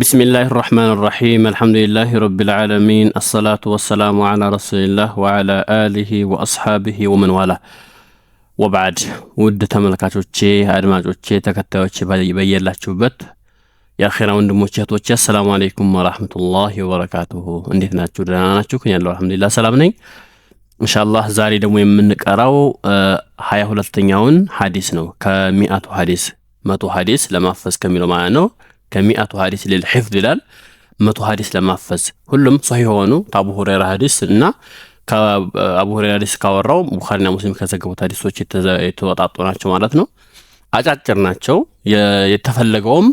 بسم الله الرحمن الرحيم الحمد لله رب العالمين الصلاة والسلام على رسول الله وعلى آله وأصحابه ومن والاه وبعد ود تملكاتوچي አድማጮቼ ተከታዮቼ በየላችሁበት የአኺራ ወንድሞቼ እህቶቼ ሰላም አለይኩም ወራህመቱላሂ ወበረካቱሁ እንዴት ናችሁ ደህና ናችሁ ከኛ ያለው አልহামዱሊላህ ሰላም ነኝ ኢንሻአላህ ዛሬ ደግሞ የምንቀራው 22ኛውን ሐዲስ ነው ከ100 ሐዲስ 100 ሐዲስ ለማፈዝ ከሚለው ማለት ነው ከ100 ሐዲስ ለልሂፍዝ ይላል 100 ሐዲስ ለማፈዝ ሁሉም ሷሂህ ሆኑ አቡ ሁረይራ ሐዲስ እና ከአቡ ሁረይራ ሐዲስ ካወራው ቡኻሪና ሙስሊም ከዘገቡት ሐዲሶች የተወጣጡ ናቸው ማለት ነው አጫጭር ናቸው የተፈለገውም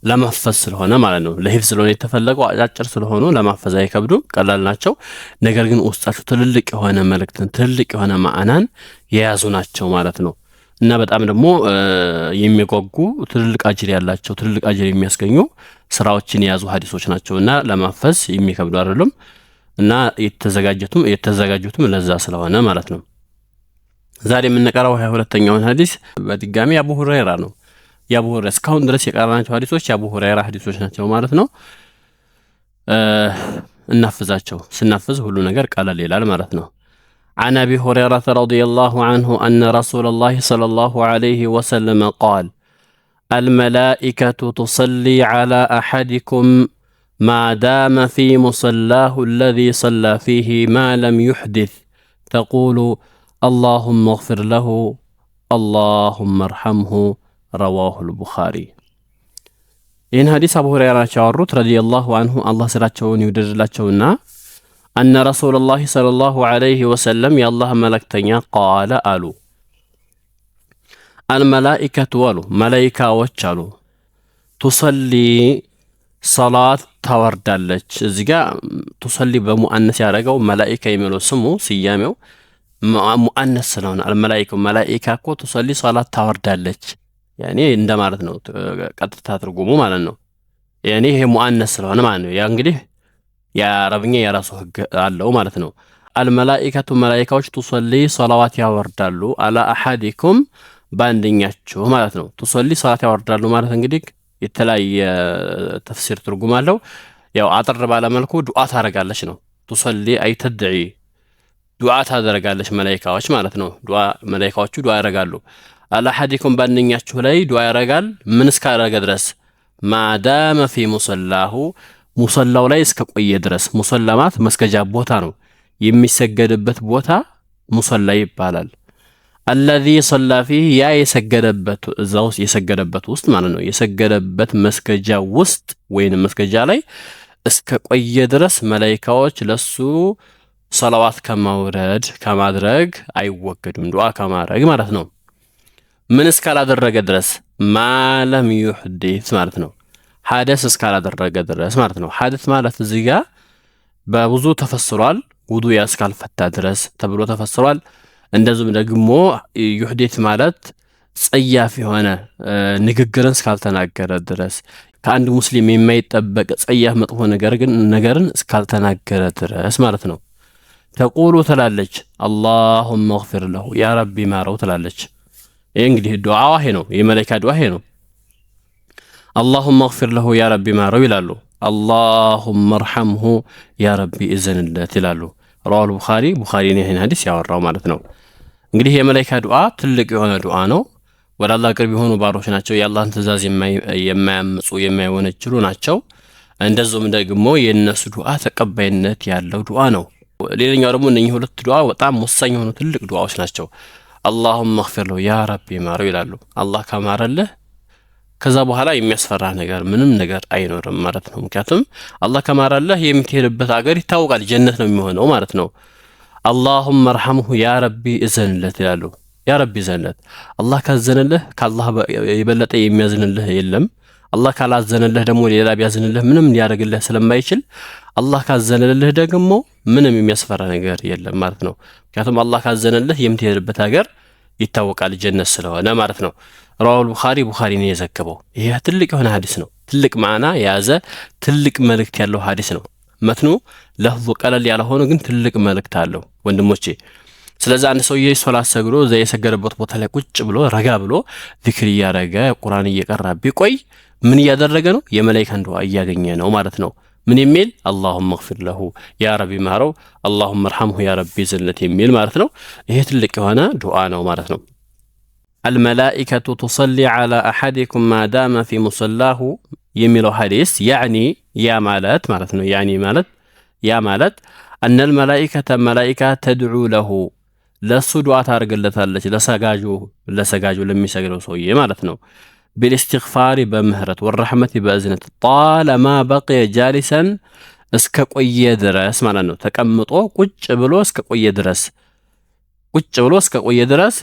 ለማፈዝ ስለሆነ ማለት ነው ለሂፍዝ ስለሆነ የተፈለገው አጫጭር ስለሆነ ለማፈዝ አይከብዱም ቀላል ናቸው ነገር ግን ውስጣቸው ትልልቅ የሆነ መልእክትን ትልልቅ የሆነ ማዕናን የያዙ ናቸው ማለት ነው እና በጣም ደግሞ የሚጓጉ ትልልቅ አጅር ያላቸው ትልልቅ አጅር የሚያስገኙ ስራዎችን የያዙ ሐዲሶች ናቸውና ለማፈዝ የሚከብዱ አይደሉም እና የተዘጋጁትም ለዛ ስለሆነ ማለት ነው ዛሬ የምንቀራው 22ኛውን ሐዲስ በድጋሚ አቡ ሁረይራ ነው የአቡ ሁረይራ እስካሁን ድረስ የቀራናቸው ሐዲሶች የአቡ ሁረይራ ሐዲሶች ናቸው ማለት ነው እናፍዛቸው ስናፍዝ ሁሉ ነገር ቀላል ይላል ማለት ነው عن أبي هريرة رضي الله عنه أن رسول الله صلى الله عليه وسلم قال الملائكة تصلي على أحدكم ما دام في مصلاه الذي صلى فيه ما لم يحدث تقول اللهم اغفر له اللهم ارحمه رواه البخاري إن حديث أبو هريرة شعرت رضي الله عنه الله سراتشون يودر لاتشونا أن رسول الله صلى الله عليه وسلم يا الله ملكتنيا قال ألو الملائكة ولو ملائكة وچالو تصلي صلاة توردالج زيغا تصلي بمؤنث يارغو ملائكة يملو سمو سيامو مؤنث سلون الملائكة ملائكة كو تصلي صلاة توردالج يعني እንደ ማለት ነው ቀጥታ ትርጉሙ ማለት ነው يعني هي مؤنث ስለሆነ ማለት ነው ያ እንግዲህ يا ربنا يا رسول الله ማለት ነው الملائكة ملائكዎች تصلي صلوات ያወርዳሉ على أحدكم ባንደኛችሁ ማለት ነው تصلي صلوات ያወርዳሉ ማለት እንግዲህ የተለያየ ተፍሲር ትርጉም አለው ያው አጥር ባለ መልኩ ዱዓ ታረጋለች ነው تصلي أي تدعي ዱዓ ታደርጋለች መላእክቶች ማለት ነው ዱዓ መላእክቶቹ ዱዓ ያረጋሉ على أحدكم ባንደኛችሁ ላይ ዱዓ ያረጋል ምን እስካረገ ድረስ ማዳመ في مصلاه ሙሰላው ላይ እስከ ቆየ ድረስ ሙሰላማት መስገጃ ቦታ ነው የሚሰገድበት ቦታ ሙሰላ ይባላል الذي صلى فيه ያ የሰገደበት እዛው የሰገደበት ውስጥ ማለት ነው የሰገደበት መስገጃ ውስጥ ወይንም መስገጃ ላይ እስከ ቆየ ድረስ መላእክቶች ለሱ ሰላዋት ከማውረድ ከማድረግ አይወገዱም ዱዓ ከማድረግ ማለት ነው ምን እስካላደረገ ድረስ ማለም ይحدث ማለት ነው حدث እስካላደረገ ድረስ ማለት ነው حدث ማለት እዚህ ጋር በብዙ ተፈስሯል ውዱእ ያስካልፈታ ድረስ ተብሎ ተፈስሯል እንደዚሁም ደግሞ ይحدث ማለት ጸያፍ የሆነ ንግግርን እስካልተናገረ ድረስ ከአንድ ሙስሊም የማይጠበቅ ጸያፍ መጥፎ ነገርን እስካልተናገረ ድረስ ማለት ነው ተቆሉ ተላለች اللهم اغفر له يا ربي ማረው ተላለች ይሄ እንግዲህ ዱዓው ይሄ ነው የመላእክት ዱዓ ይሄ ነው اللهم اغفر له يا ربي ما روي لالو اللهم ارحمه يا ربي اذن الله تلالو رواه البخاري بخاري ነው ይሄን ሐዲስ ያወራው ማለት ነው እንግዲህ የመላእክት ዱዓ ትልቅ የሆነ ዱዓ ነው ወደ አላህ ቅርብ የሆኑ ባሮች ናቸው የአላህን ትእዛዝ የማያምፁ የማይወነጅሉ ናቸው እንደዚሁም ደግሞ የነሱ ዱዓ ተቀባይነት ያለው ዱዓ ነው ሌላኛው ደግሞ እነኚህ ሁለት ዱዓ በጣም ወሳኝ የሆኑ ትልቅ ዱዓዎች ናቸው اللهم اغفر له يا ربي ما روي ይላሉ አላህ ከማረልህ ከዛ በኋላ የሚያስፈራ ነገር ምንም ነገር አይኖርም ማለት ነው ምክንያቱም አላህ ከማራለህ የምትሄድበት ሀገር ይታወቃል ጀነት ነው የሚሆነው ማለት ነው اللهم ارحمه يا ربي اذنለት ይላሉ ያ ረቢ ዘነት አላህ ካዘነልህ ከአላህ የበለጠ የሚያዝንልህ የለም አላህ ካላዘነልህ ደግሞ ሌላ ቢያዝንልህ ምንም ሊያደርግልህ ስለማይችል አላህ ካዘነልህ ደግሞ ምንም የሚያስፈራ ነገር የለም ማለት ነው ምክንያቱም አላህ ካዘነልህ የምትሄድበት ሀገር ይታወቃል ጀነት ስለሆነ ማለት ነው رواه البخاري بخاري ነው የዘገበው ይሄ ትልቅ የሆነ ሐዲስ ነው ትልቅ ማዕና ያዘ ትልቅ መልእክት ያለው ሐዲስ ነው መትኑ ለፍዙ ቀለል ያለ ሆኖ ግን ትልቅ መልእክት አለው ወንድሞቼ ስለዚህ አንድ ሰውዬ ሶላት ሰግዶ እዛ የሰገደበት ቦታ ላይ ቁጭ ብሎ ረጋ ብሎ ዚክር እያደረገ ቁርአን እየቀራ ቢቆይ ምን እያደረገ ነው? የመላእክትን ዱዓ እያገኘ ነው ማለት ነው። ምን የሚል አላሁመ እግፊር ለሁ ያ ረቢ ማረው፣ አላሁመ እርሐምሁ ያ ረቢ ዝለት የሚል ማለት ነው። ይሄ ትልቅ የሆነ ዱዓ ነው ማለት ነው። አልመላኢከቱ ቱሰሊ ዐላ አሐዲኩም ማዳመ ፊ ሙሰላሁ የሚለው ሐዲስ ያዕኒ ያ ማለት አነል መላኢከተ መላኢካ ተድዑ ለሁ ለሱ ዱዓ ታደርግለታለች፣ ለሰጋጁ ለሚሰግደው ሰውዬ ማለት ነው። ቢልእስትግፋሪ በምህረት ወረሕመቲ በእዝነት ጣለማ በቅየ ጃሊሰን እስከ ቆየ ድረስ ማለት ነው። ተቀምጦ ቁጭ ብሎ እስከ ቆየ ድረስ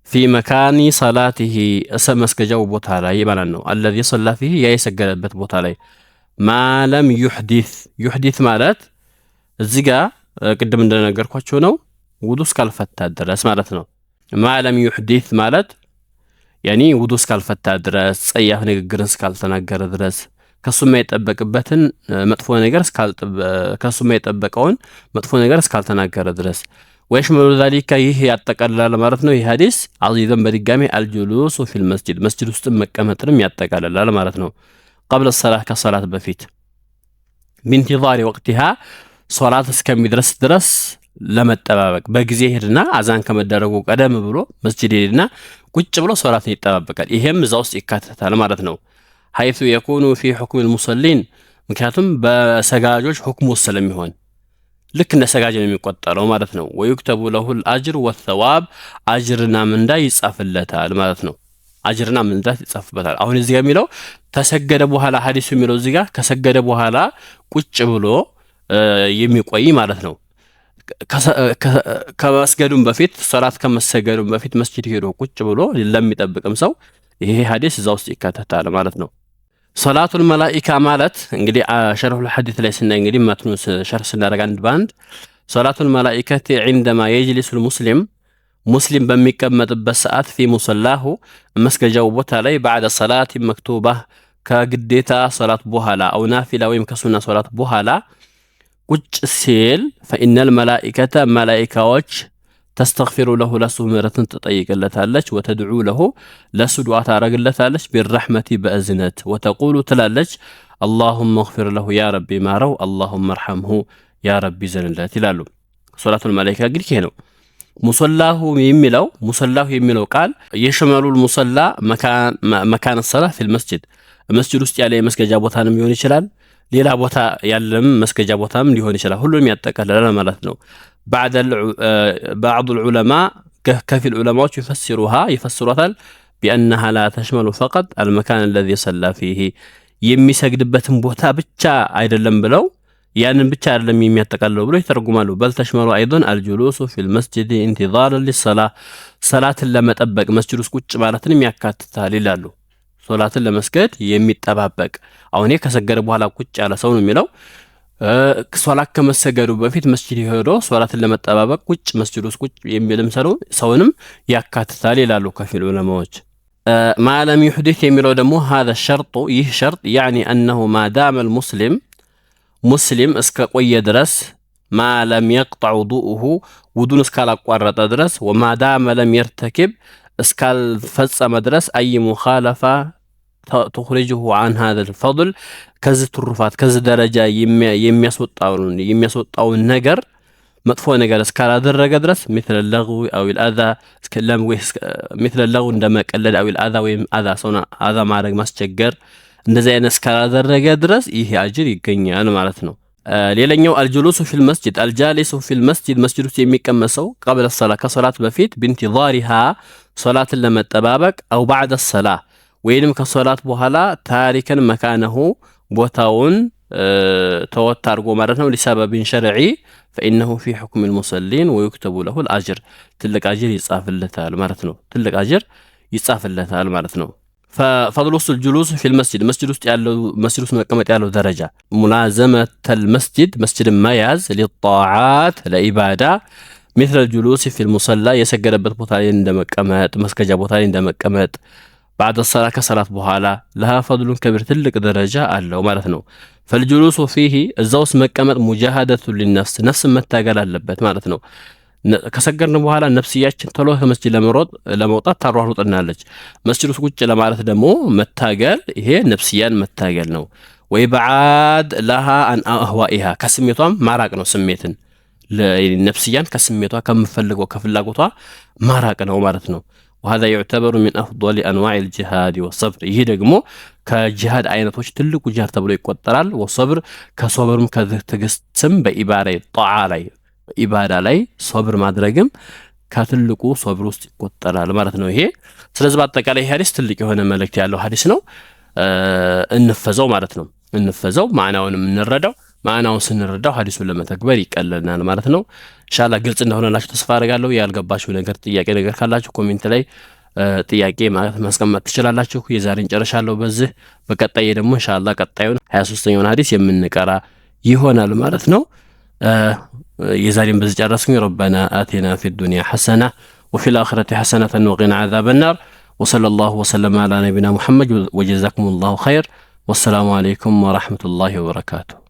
ፊ መካኒ ሰላቲሂ መስገጃው ቦታ ላይ ማለት ነው። አለዚ ሰላ ፊሂ ያ የሰገደበት ቦታ ላይ ማለም ዩሕዲት ማለት እዚህ ጋ ቅድም እንደነገርኳቸው ነው ውዱ እስካልፈታ ድረስ ማለት ነው። ማለም ዩሕዲት ማለት ያኒ ውዱ እስካልፈታ ድረስ፣ ጸያፍ ንግግርን እስካልተናገረ ድረስ፣ ከሱ የማይጠበቀውን መጥፎ ነገር እስካልተናገረ ድረስ ወይሽመሉ ዛሊካ ይህ ያጠቃልላል ማለት ነው። ይህ ሐዲስ አዚዘን በድጋሚ አልጁሉሱ ፊል መስጂድ ውስጥ መቀመጥንም ያጠቃልላል ማለት ነው። ቀብለ ሰላት ከሰላት በፊት ቢንቲዛሪ ወቅቲሃ ሶላት እስከሚድረስ ድረስ ለመጠባበቅ በጊዜ ሄድና አዛን ከመደረጉ ቀደም ብሎ መስጂድ ሄድና ቁጭ ብሎ ሶላትን ይጠባበቃል። ይሄም እዛ ውስጥ ይካተታል ማለት ነው። ሐይሱ የኩኑ ፊ ሁክም አልሙሰሊን ምክንያቱም በሰጋጆች ሁክሙ ስለሚሆን ልክ እንደ ሰጋጅ ነው የሚቆጠረው ማለት ነው። ወይክተቡ ለሁል አጅር ወተዋብ አጅርና ምንዳ ይጻፍለታል ማለት ነው። አጅርና ምንዳ ይጻፍበታል። አሁን እዚህ ጋር የሚለው ተሰገደ በኋላ ሐዲሱ የሚለው እዚህ ጋር ከሰገደ በኋላ ቁጭ ብሎ የሚቆይ ማለት ነው። ከመስገዱም በፊት ሶላት ከመሰገዱም በፊት መስጂድ ሄዶ ቁጭ ብሎ ለሚጠብቅም ሰው ይሄ ሐዲስ እዛ ውስጥ ይካተታል ማለት ነው። ሶላቱል መላኢካ ማለት እንግዲህ ሸርሁል ሐዲስ ላይ ስናይ እንግዲህ ማትኑ ሸርህ ስናደርግ አንድ ባንድ ሶላቱል መላኢከቲ ዒንደማ የጅሊሱል ሙስሊም በሚቀመጥበት ሰዓት ፊ ሙሰላሁ መስገጃው ቦታ ላይ ባዕደ ሰላት መክቱባ ከግዴታ ሶላት በኋላ አው ናፊላ ወይም ከሱና ሶላት በኋላ ቁጭ ሲል ፈኢነል መላኢከተ መላኢካዎች ተስተግፊሩ ለሁ ለሱ ምህረትን ትጠይቅለታለች፣ ወተድዑ ለሁ ለሱ ዱዓ ታረግለታለች፣ ቢረሕመቲ በእዝነት ወተቁሉ ትላለች አላሁመ እግፊር ለሁ ያ ረቢ ማረው፣ አላሁመ እርሐምሁ ያ ረቢ ዘንለት ይላሉ። ሶላቱል መላኢካ እንግዲህ ይሄ ነው። ሙሰላሁ የሚለው ቃል የሽመሉል ሙሰላ መካነ ሰላህ ፊል መስጂድ ውስጥ ያለ የመስገጃ ቦታንም ሊሆን ይችላል፣ ሌላ ቦታ ያለም መስገጃ ቦታም ሊሆን ይችላል። ሁሉንም ያጠቃልላል ማለት ነው። ባዕዱ ዑለማ ከፊል ዑለማዎች ይፈስሯታል ቢአነሃ ላ ተሽመሉ ፈቀጥ አልመካን አለዚ ሰላ ፊሂ የሚሰግድበትን ቦታ ብቻ አይደለም ብለው ያንን ብቻ አይደለም የሚያጠቃልለው ብለው ይተረጉማሉ። በል ተሽመሉ አይዶን አልጁሉሱ ፊል መስጂድ ኢንቲዛረን ሊሰላ ሰላትን ለመጠበቅ መስጂድ ውስጥ ቁጭ ማለትንም ያካትታል ይላሉ። ሶላትን ለመስገድ የሚጠባበቅ አሁን ከሰገደ በኋላ ቁጭ ያለ ሰው ነው የሚለው። ሶላት ከመሰገዱ በፊት መስጂድ ሄዶ ሶላትን ለመጠባበቅ ቁጭ መስጂድ ውስጥ ቁጭ የሚልም ሰውንም ያካትታል ይላሉ ከፊል ዑለማዎች። ማለም ይሁዲት የሚለው ደግሞ هذا الشرط ይህ ሸርጥ يعني انه ما دام ሙስሊም እስከ ቆየ ድረስ ማለም يقطع وضوءه ውዱን እስካላቋረጠ ድረስ وما دام لم يرتكب እስካልፈጸመ ድረስ አይ ሙኻለፋ تخرجه عن هذا الفضل ከዚህ ትሩፋት ከዚህ ደረጃ የሚያስወጣውን ነገር መጥፎ ነገር እስካላደረገ ድረስ مثل اللغو او الاذى مثل اللغو እንደመቀለድ او الاذى ወይም አዛ ማድረግ ማስቸገር እንደዚህ አይነት እስካላደረገ ድረስ ይሄ አጅር ይገኛል ማለት ነው። ሌላኛው አልጁሉሱ ፊል መስጂድ አልጃሊሱ ፊል መስጂድ ውስጥ የሚቀመሰው قبل الصلاه ከሶላት በፊት بانتظارها ሶላትን ለመጠባበቅ አው بعد الصلاه ወይንም ከሶላት በኋላ ታሪከን መካነሁ ቦታውን ተወት አድርጎ ማለት ነው። لسبب شرعي فانه في حكم المصلين ويكتب له الاجر ትልቅ አጅር ይጻፍለታል ማለት ነው። ففضل الجلوس في المسجد مسجد ውስጥ መቀመጥ ያለው ደረጃ ሙላዘመተ መስጂድ መያዝ للطاعات ለኢባዳ مثل الجلوس في المصلى የሰገደበት ቦታ ላይ እንደመቀመጥ መስገጃ ቦታ ላይ እንደመቀመጥ بعد الصلاة ከሰላት በኋላ لها فضل كبير ትልቅ ደረጃ አለው ማለት ነው። فالجلوس فيه እዛውስ መቀመጥ ሙጃሃደቱ للنفس ነፍስ መታገል አለበት ማለት ነው። ከሰገርን በኋላ ነፍስያችን ቶሎ ከመስጂድ ለመውጣት ታሯሩጥናለች። መስጂድ ውስጥ ቁጭ ለማለት ደግሞ መታገል፣ ይሄ ነፍስያን መታገል ነው። ወይ በዓድ ለሃ አን አህዋኢሃ ከስሜቷም ማራቅ ነው። ስሜትን ነፍስያን ከስሜቷ ከምፈልገው ከፍላጎቷ ማራቅ ነው ማለት ነው። وهذا يعتبر من أفضل أنواع الجهاد والصبر ይህ ደግሞ ከጂሃድ አይነቶች ትልቁ ጂሃድ ተብሎ ይቆጠራል። ወሰብር ከሶብርም ከትዕግስትም በኢባዳ ጣዓ ላይ ኢባዳ ላይ ሶብር ማድረግም ከትልቁ ሶብር ውስጥ ይቆጠራል ማለት ነው ይሄ። ስለዚህ በአጠቃላይ ይህ ሐዲስ ትልቅ የሆነ መልእክት ያለው ሐዲስ ነው። እንፈዘው ማለት ነው። እንፈዘው ማዕናውንም እንረዳው። ማዕናውን ስንረዳው ሐዲሱን ለመተግበር ይቀለልናል ማለት ነው። ኢንሻአላህ ግልጽ እንደሆነላችሁ ተስፋ አደርጋለሁ። ያልገባችሁ ነገር ጥያቄ ነገር ካላችሁ ኮሜንት ላይ ጥያቄ ማስቀመጥ ትችላላችሁ። የዛሬን ጨርሻለሁ በዚህ። በቀጣይ ደግሞ ኢንሻአላህ ቀጣዩን 23ኛውን ሐዲስ የምንቀራ ይሆናል ማለት ነው። የዛሬን በዚህ ጨረስኩኝ። ረበና አቲና ፊ ዱንያ ሐሰና ወፊል አኺረቲ ሐሰነተን ወቂና ዐዛበን ናር ወሰለላሁ ወሰለም ዐላ ነቢና ሙሐመድ ወጀዛኩሙላሁ ኸይር ወሰላሙ ዐለይኩም ወረሕመቱላሂ ወበረካቱሁ።